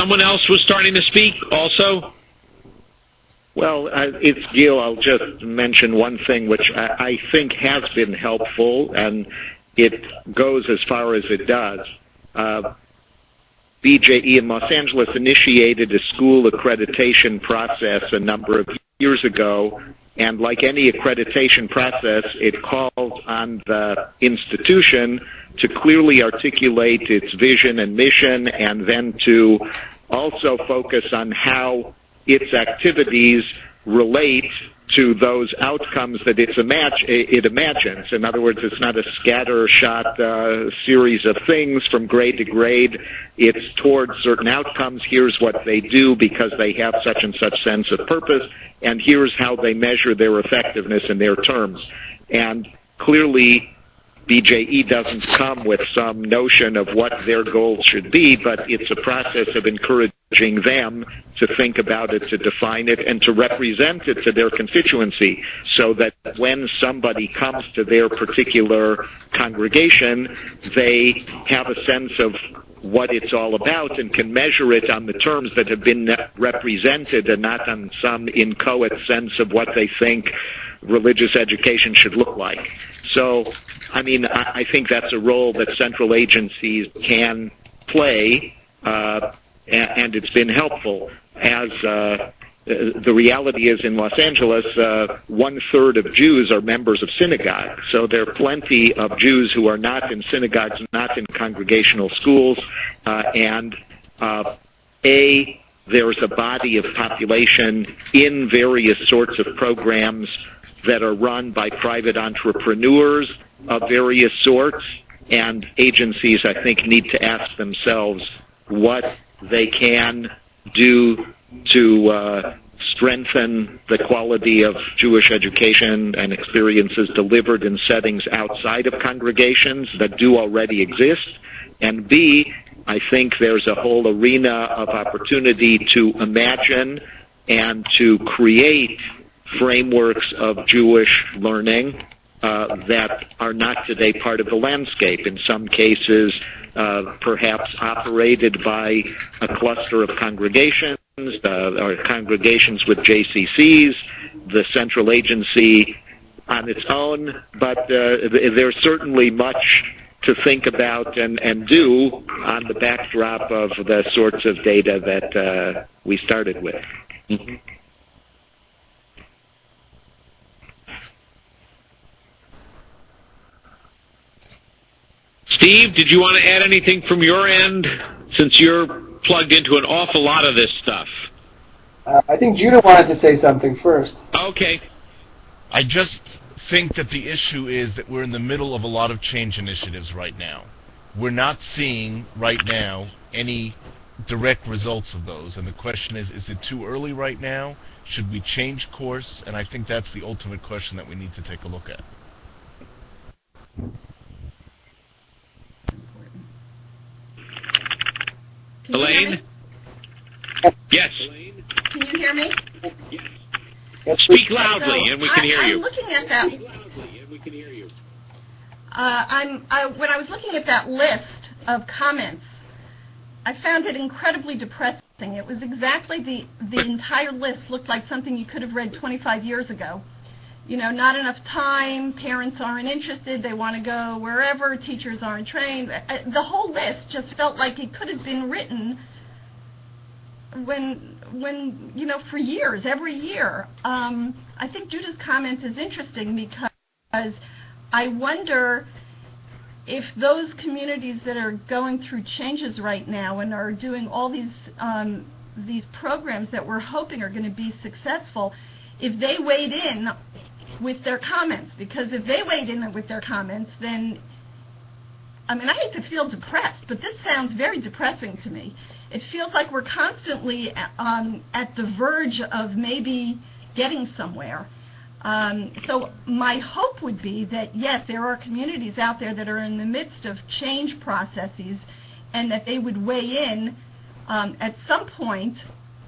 someone else was starting to speak also. Well, it's Gil. I'll just mention one thing which I think has been helpful, and it goes as far as it does. BJE in Los Angeles initiated a school accreditation process a number of years ago, and like any accreditation process, it calls on the institution to clearly articulate its vision and mission, and then to also focus on how its activities relate to those outcomes that it imagines. In other words, it's not a scattershot series of things from grade to grade. It's towards certain outcomes. Here's what they do because they have such and such sense of purpose, and here's how they measure their effectiveness in their terms. And clearly, BJE doesn't come with some notion of what their goals should be, but it's a process of encouraging them to think about it, to define it, and to represent it to their constituency, so that when somebody comes to their particular congregation, they have a sense of what it's all about and can measure it on the terms that have been represented and not on some inchoate sense of what they think religious education should look like. So, I mean, I think that's a role that central agencies can play, and it's been helpful. As the reality is in Los Angeles, 1/3 of Jews are members of synagogues. So there are plenty of Jews who are not in synagogues, not in congregational schools, and there's a body of population in various sorts of programs that are run by private entrepreneurs of various sorts, and agencies, I think, need to ask themselves what they can do to strengthen the quality of Jewish education and experiences delivered in settings outside of congregations that do already exist. And B, I think there's a whole arena of opportunity to imagine and to create frameworks of Jewish learning that are not today part of the landscape. In some cases, perhaps operated by a cluster of congregations, or congregations with JCCs, the central agency on its own, but there's certainly much to think about and do on the backdrop of the sorts of data that we started with. Mm-hmm. Steve, did you want to add anything from your end, since you're plugged into an awful lot of this stuff? I think Judah wanted to say something first. Okay. I just think that the issue is that we're in the middle of a lot of change initiatives right now. We're not seeing right now any direct results of those, and the question is it too early right now? Should we change course? And I think that's the ultimate question that we need to take a look at. Elaine? Yes. Can you hear me? Yes. Speak loudly, and we can hear you. I'm looking at that. When I was looking at that list of comments, I found it incredibly depressing. It was exactly the entire list looked like something you could have read 25 years ago. You know, not enough time, parents aren't interested, they want to go wherever, teachers aren't trained. The whole list just felt like it could have been written when you know, for years, every year. I think Judah's comment is interesting because I wonder if those communities that are going through changes right now and are doing all these programs that we're hoping are going to be successful, if they weighed in with their comments, because if they weighed in with their comments, then, I mean, I hate to feel depressed, but this sounds very depressing to me. It feels like we're constantly at the verge of maybe getting somewhere. So my hope would be that, yes, there are communities out there that are in the midst of change processes, and that they would weigh in at some point.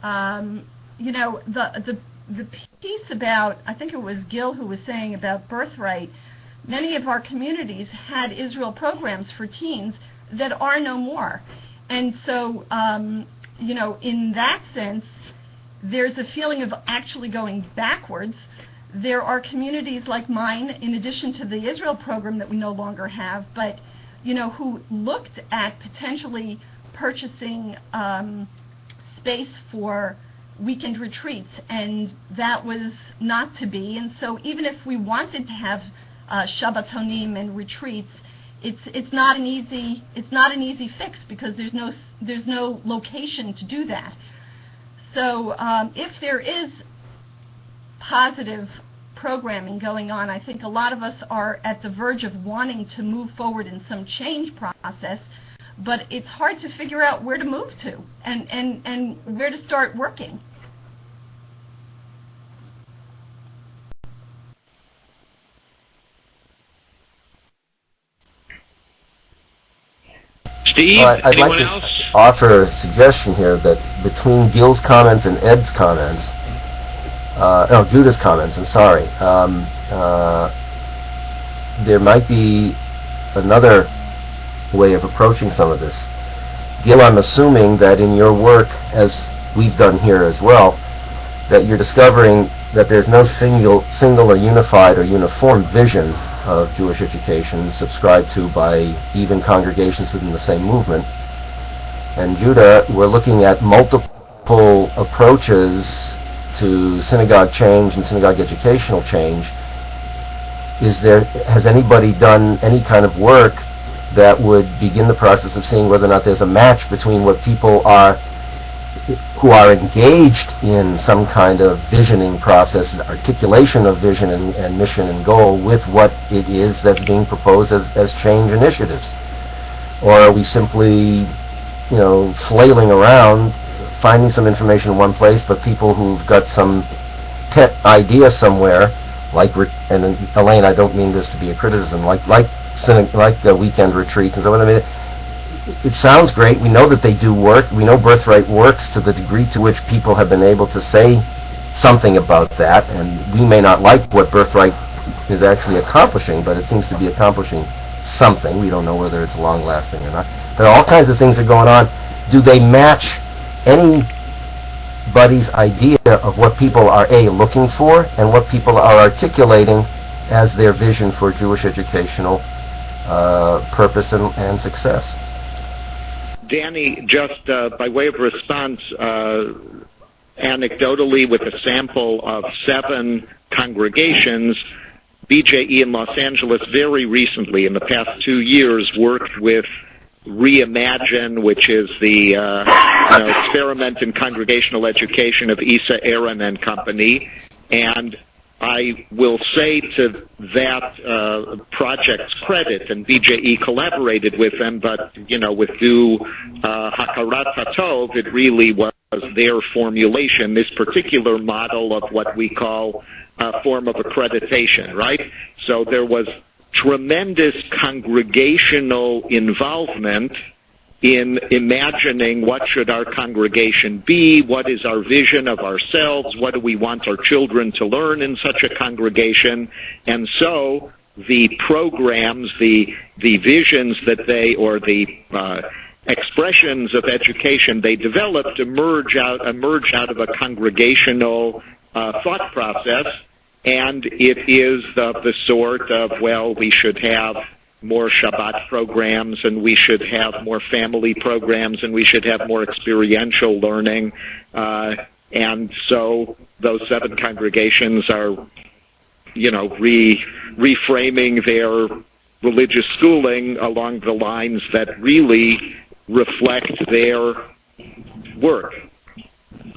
You know, the piece about, I think it was Gil who was saying about birthright, many of our communities had Israel programs for teens that are no more. And so, in that sense, there's a feeling of actually going backwards. There are communities like mine, in addition to the Israel program that we no longer have, but who looked at potentially purchasing space for weekend retreats, and that was not to be. And so even if we wanted to have Shabbatonim and retreats, it's not an easy fix, because there's no location to do that. So if there is positive programming going on, I think a lot of us are at the verge of wanting to move forward in some change process, but it's hard to figure out where to move to and where to start working. Steve, I'd anyone like to else? offer a suggestion here that between Gil's comments and Ed's comments, Judah's comments, I'm sorry, there might be another way of approaching some of this. Gil, I'm assuming that in your work, as we've done here as well, that you're discovering that there's no single or unified or uniform vision of Jewish education subscribed to by even congregations within the same movement. And Judah, we're looking at multiple approaches to synagogue change and synagogue educational change. Has anybody done any kind of work that would begin the process of seeing whether or not there's a match between what people who are engaged in some kind of visioning process, articulation of vision and mission and goal, with what it is that's being proposed as change initiatives? Or are we simply, flailing around, finding some information in one place, but people who've got some pet idea somewhere, and Elaine, I don't mean this to be a criticism, like the weekend retreats and so on. I mean, it sounds great. We know that they do work. We know Birthright works to the degree to which people have been able to say something about that, and we may not like what Birthright is actually accomplishing, but it seems to be accomplishing something. We don't know whether it's long-lasting or not. There are all kinds of things that are going on. Do they match anybody's idea of what people are, A, looking for, and what people are articulating as their vision for Jewish educational purpose and success? Danny, just by way of response, anecdotally, with a sample of 7 congregations, BJE in Los Angeles very recently, in the past 2 years, worked with Reimagine, which is the experiment in congregational education of Isa Aaron and Company, and I will say to that project's credit, and BJE collaborated with them, but, with due hakarat hatov, it really was their formulation, this particular model of what we call a form of accreditation, right? So there was tremendous congregational involvement in imagining what should our congregation be, what is our vision of ourselves, what do we want our children to learn in such a congregation. And so the programs, the visions that the expressions of education they developed emerge out of a congregational thought process, and it is the sort of, we should have more Shabbat programs, and we should have more family programs, and we should have more experiential learning. And so those 7 congregations are, reframing their religious schooling along the lines that really reflect their work.